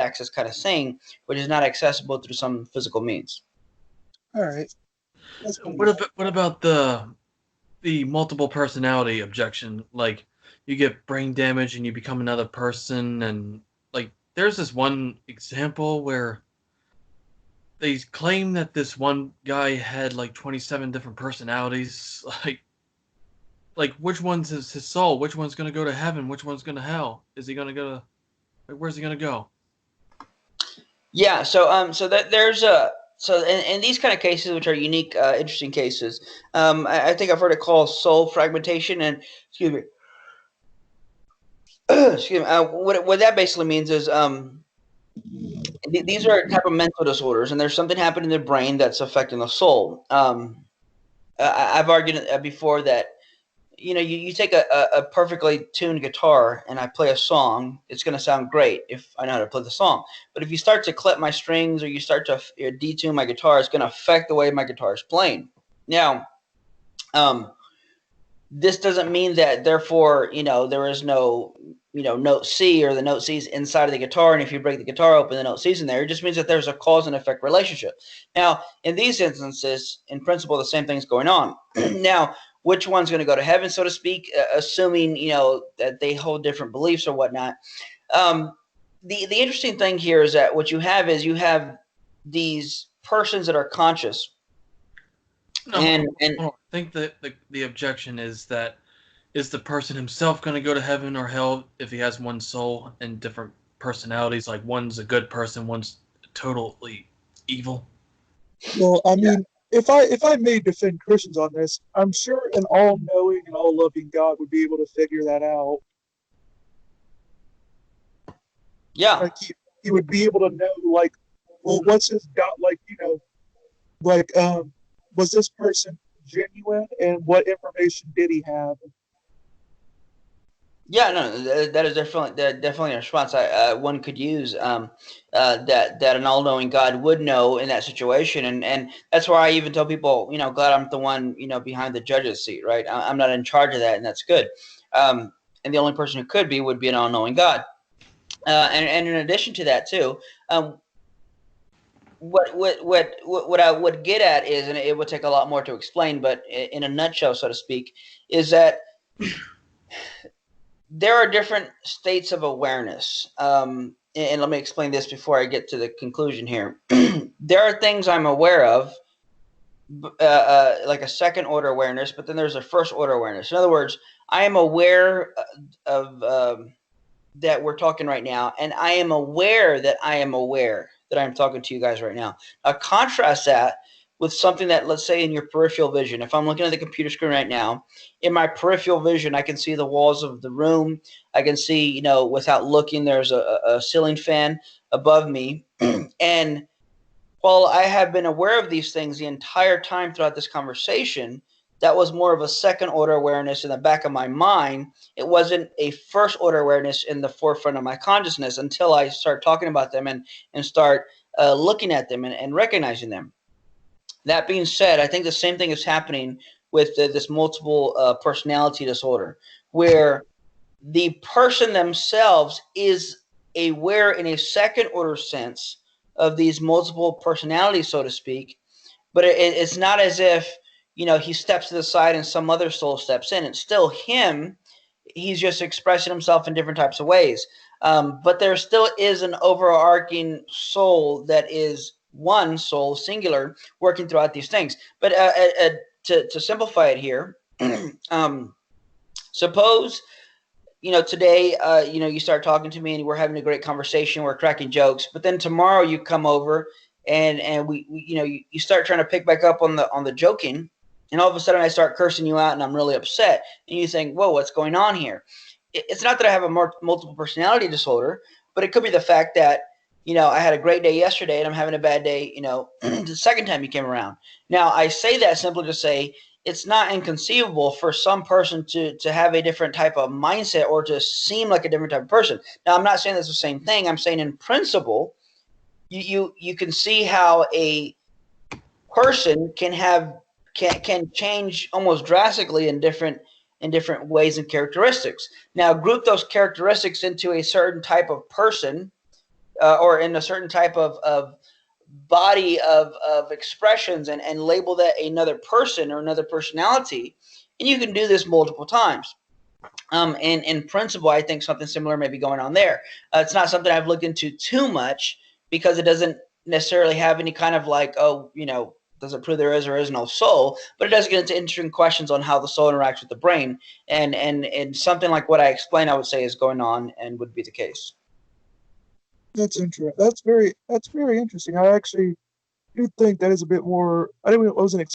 access kind of thing, which is not accessible through some physical means. All right. That's What about the multiple personality objection? Like, you get brain damage and you become another person, and like, there's this one example where they claim that this one guy had like 27 different personalities. Like which one's his soul? Which one's gonna go to heaven? Which one's gonna hell? Is he gonna go to? Like, where's he gonna go? Yeah. So that there's in these kind of cases, which are unique, interesting cases, I think I've heard it called soul fragmentation. And excuse me, excuse me. What that basically means is these are a type of mental disorders, and there's something happening in the brain that's affecting the soul. I've argued before that you take a perfectly tuned guitar and I play a song, it's going to sound great if I know how to play the song. But if you start to clip my strings or you start to detune my guitar, it's going to affect the way my guitar is playing. Now, this doesn't mean that therefore there is no note C, or the note C is inside of the guitar, and if you break the guitar open, the note C is in there. It just means that there's a cause and effect relationship. Now, in these instances, in principle, the same thing's going on. Now, which one's going to go to heaven, so to speak, assuming that they hold different beliefs or whatnot. The interesting thing here is that what you have these persons that are conscious. No, and I think that the objection is that, is the person himself going to go to heaven or hell if he has one soul and different personalities? Like, one's a good person, one's totally evil. Well, I mean, if I may defend Christians on this, I'm sure an all-knowing and all-loving God would be able to figure that out. Yeah. Like he would be able to know, like, well, what's his God, like, like, was this person genuine, and what information did he have? Yeah, no, that is definitely a response one could use, that an all-knowing God would know in that situation, and that's why I even tell people, God, I'm the one, behind the judge's seat, right? I'm not in charge of that, and that's good. And the only person who could be would be an all-knowing God. And in addition to that, too, what I would get at is, and it would take a lot more to explain, but in a nutshell, so to speak, is that there are different states of awareness. And let me explain this before I get to the conclusion here. There are things I'm aware of, like a second order awareness, but then there's a first order awareness. In other words, I am aware of that we're talking right now, and I am aware that I'm talking to you guys right now. Now, contrast that with something that, let's say, in your peripheral vision. If I'm looking at the computer screen right now, in my peripheral vision, I can see the walls of the room. I can see, without looking, there's a ceiling fan above me. And while I have been aware of these things the entire time throughout this conversation, that was more of a second order awareness in the back of my mind. It wasn't a first order awareness in the forefront of my consciousness until I start talking about them and start looking at them and recognizing them. That being said, I think the same thing is happening with this multiple personality disorder, where the person themselves is aware in a second order sense of these multiple personalities, so to speak, but it's not as if he steps to the side and some other soul steps in. It's still him. He's just expressing himself in different types of ways. But there still is an overarching soul that is one soul, singular, working throughout these things. But to simplify it here, suppose today, you start talking to me and we're having a great conversation, we're cracking jokes, but then tomorrow you come over and we you start trying to pick back up on the joking, and all of a sudden I start cursing you out and I'm really upset, and you think, whoa, what's going on here? It's not that I have a multiple personality disorder, but it could be the fact that I had a great day yesterday and I'm having a bad day the second time you came around. Now, I say that simply to say it's not inconceivable for some person to have a different type of mindset or to seem like a different type of person. Now, I'm not saying that's the same thing. I'm saying in principle, you can see how a person can change almost drastically in different ways and characteristics. Now, group those characteristics into a certain type of person, or in a certain type of body of expressions and label that another person or another personality. And you can do this multiple times. In principle, I think something similar may be going on there. It's not something I've looked into too much because it doesn't necessarily have any kind of like, oh, does it prove there is or is no soul? But it does get into interesting questions on how the soul interacts with the brain. And something like what I explained, I would say is going on and would be the case. That's interesting. That's very interesting. I actually do think that is a bit more. I wasn't